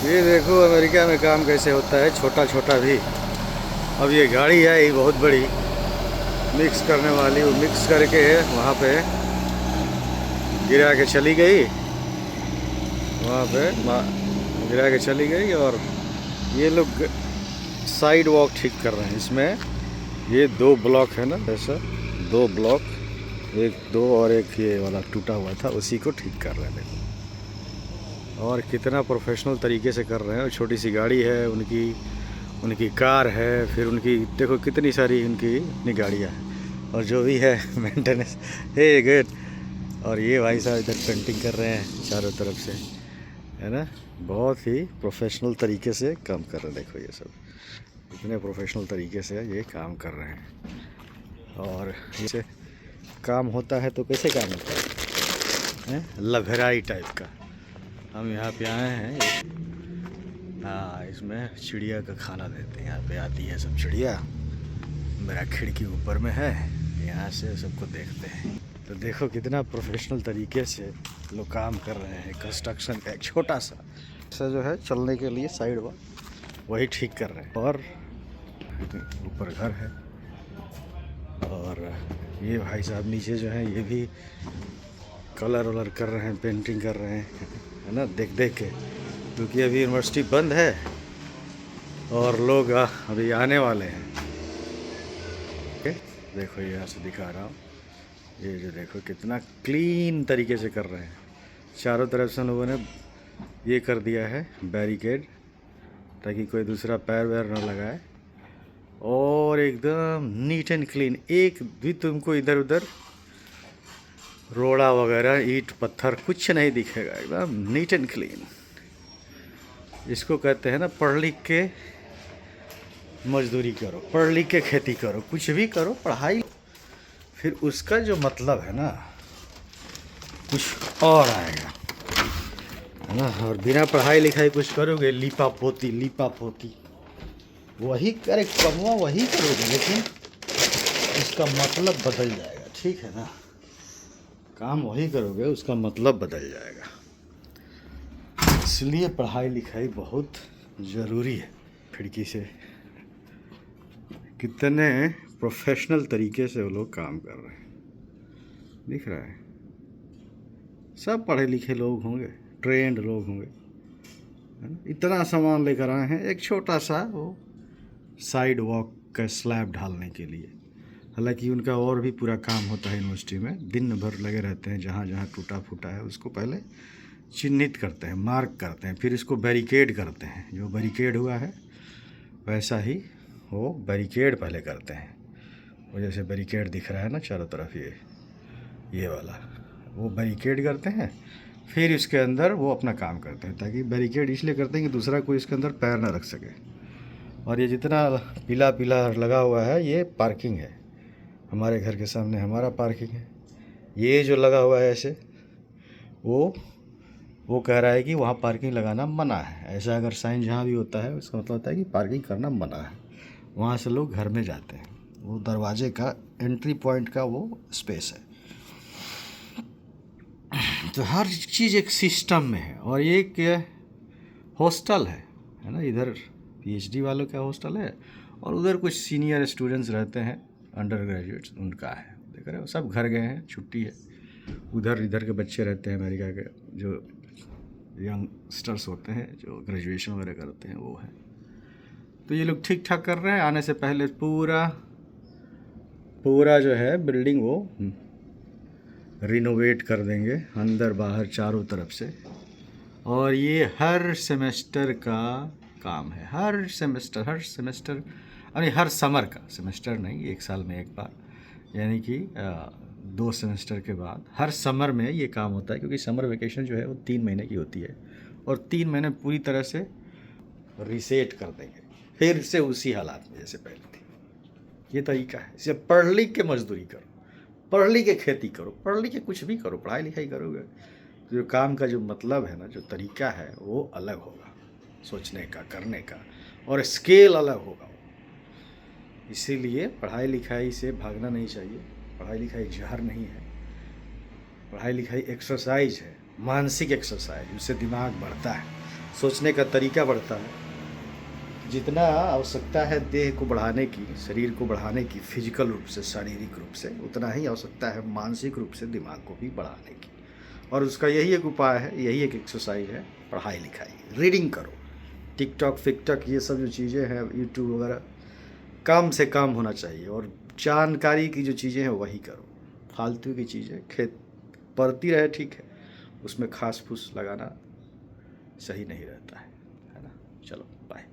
ये देखो अमेरिका में काम कैसे होता है, छोटा छोटा भी। अब ये गाड़ी है ये बहुत बड़ी मिक्स करने वाली, वो मिक्स करके वहाँ पे गिरा के चली गई, वहाँ पे गिरा के चली गई। और ये लोग साइड वॉक ठीक कर रहे हैं इसमें। ये 2 ब्लॉक है ना, ऐसा 2 ब्लॉक, एक 2 और एक ये वाला टूटा हुआ था, उसी को ठीक कर रहे हैं। देखो और कितना प्रोफेशनल तरीके से कर रहे हैं। और छोटी सी गाड़ी है उनकी कार है, फिर उनकी देखो कितनी सारी उनकी इतनी गाड़ियाँ हैं, और जो भी है मेंटेनेंस है गुड। और ये भाई साहब इधर पेंटिंग कर रहे हैं चारों तरफ से, है ना। बहुत ही प्रोफेशनल तरीके से काम कर रहे हैं। देखो ये सब इतने प्रोफेशनल तरीके से ये काम कर रहे हैं। और इसे काम होता है तो कैसे काम होता है, लभराई टाइप का। हम यहाँ पे आए हैं, हाँ, इसमें चिड़िया का खाना देते हैं। यहाँ पे आती है सब चिड़िया, मेरा खिड़की ऊपर में है, यहाँ से सबको देखते हैं। तो देखो कितना प्रोफेशनल तरीके से लोग काम कर रहे हैं। कंस्ट्रक्शन का एक छोटा सा जो है चलने के लिए साइड वही ठीक कर रहे हैं। और ऊपर घर है, और ये भाई साहब नीचे जो है ये भी कलर वलर कर रहे हैं, पेंटिंग कर रहे हैं, है ना, देख देख के। क्योंकि अभी यूनिवर्सिटी बंद है और लोग अभी आने वाले हैं। ओके, देखो ये यहाँ से दिखा रहा हूँ, ये जो देखो कितना क्लीन तरीके से कर रहे हैं। चारों तरफ से लोगों ने ये कर दिया है बैरिकेड, ताकि कोई दूसरा पैर वैर न लगाए। और एकदम नीट एंड क्लीन, एक भी तुमको इधर उधर रोड़ा वगैरह ईंट पत्थर कुछ नहीं दिखेगा, एकदम नीट एंड क्लीन। इसको कहते हैं ना, पढ़ लिख के मजदूरी करो, पढ़ लिख के खेती करो, कुछ भी करो, पढ़ाई, फिर उसका जो मतलब है ना कुछ और आएगा, है ना। और बिना पढ़ाई लिखाई कुछ करोगे, लीपा पोती वही करे, कमवा वही करोगे, लेकिन उसका मतलब बदल जाएगा, ठीक है ना। काम वही करोगे, उसका मतलब बदल जाएगा। इसलिए पढ़ाई लिखाई बहुत ज़रूरी है। खिड़की से कितने प्रोफेशनल तरीके से वो लोग काम कर रहे हैं, दिख रहा है। सब पढ़े लिखे लोग होंगे, ट्रेंड लोग होंगे, है ना। इतना सामान लेकर आए हैं एक छोटा सा वो साइड वॉक का स्लैब ढालने के लिए। हालांकि उनका और भी पूरा काम होता है यूनिवर्सिटी में, दिन भर लगे रहते हैं। जहाँ जहाँ टूटा फूटा है उसको पहले चिन्हित करते हैं, मार्क करते हैं, फिर इसको बैरिकेड करते हैं। जो बैरिकेड हुआ है वैसा ही वो बैरिकेड पहले करते हैं। वो जैसे बैरिकेड दिख रहा है ना चारों तरफ, ये वाला वो बैरिकेड करते हैं। फिर इसके अंदर वो अपना काम करते हैं, ताकि बैरिकेड इसलिए करते हैं कि दूसरा कोई इसके अंदर पैर ना रख सके। और ये जितना पीला पीला लगा हुआ है ये पार्किंग है, हमारे घर के सामने हमारा पार्किंग है। ये जो लगा हुआ है ऐसे, वो कह रहा है कि वहाँ पार्किंग लगाना मना है। ऐसा अगर साइन जहाँ भी होता है उसका मतलब होता है कि पार्किंग करना मना है। वहाँ से लोग घर में जाते हैं, वो दरवाजे का एंट्री पॉइंट का वो स्पेस है। तो हर चीज़ एक सिस्टम में है। और ये एक हॉस्टल है ना, इधर पीएचडी वालों का हॉस्टल है, और उधर कुछ सीनियर स्टूडेंट्स रहते हैं, अंडर ग्रेजुएट्स, उनका है। देख रहे हो सब घर गए हैं, छुट्टी है। उधर इधर के बच्चे रहते हैं अमेरिका के, जो यंगस्टर्स होते हैं, जो ग्रेजुएशन वगैरह करते हैं, वो है। तो ये लोग ठीक ठाक कर रहे हैं। आने से पहले पूरा जो है बिल्डिंग वो रिनोवेट कर देंगे, अंदर बाहर चारों तरफ से। और ये हर सेमेस्टर का काम है, हर सेमेस्टर अरे हर समर का, सेमेस्टर नहीं, एक साल में एक बार, यानी कि 2 सेमेस्टर के बाद हर समर में ये काम होता है। क्योंकि समर वेकेशन जो है वो 3 महीने की होती है, और 3 महीने पूरी तरह से रीसेट कर देंगे, फिर से उसी हालात में जैसे पहले थी। ये तरीका है। इसे पढ़ लिख के मजदूरी करो, पढ़ लिख के खेती करो, पढ़ लिख के कुछ भी करो, पढ़ाई लिखाई करोगे तो जो काम का जो मतलब है ना, जो तरीका है वो अलग होगा, सोचने का, करने का, और स्केल अलग होगा। इसीलिए पढ़ाई लिखाई से भागना नहीं चाहिए। पढ़ाई लिखाई जहर नहीं है, पढ़ाई लिखाई एक्सरसाइज है, मानसिक एक्सरसाइज। उससे दिमाग बढ़ता है, सोचने का तरीका बढ़ता है। जितना आवश्यकता है देह को बढ़ाने की, शरीर को बढ़ाने की, फिजिकल रूप से, शारीरिक रूप से, उतना ही आवश्यकता है मानसिक रूप से दिमाग को भी बढ़ाने की। और उसका यही एक उपाय है, यही एक एक्सरसाइज है, पढ़ाई लिखाई, रीडिंग करो। टिकटॉक फिकटॉक ये सब जो चीज़ें हैं, यूट्यूब वगैरह, काम से काम होना चाहिए। और जानकारी की जो चीज़ें हैं वही करो। फालतू की चीज़ें खेत पड़ती रहे ठीक है, उसमें खास फूस लगाना सही नहीं रहता है ना। चलो बाय।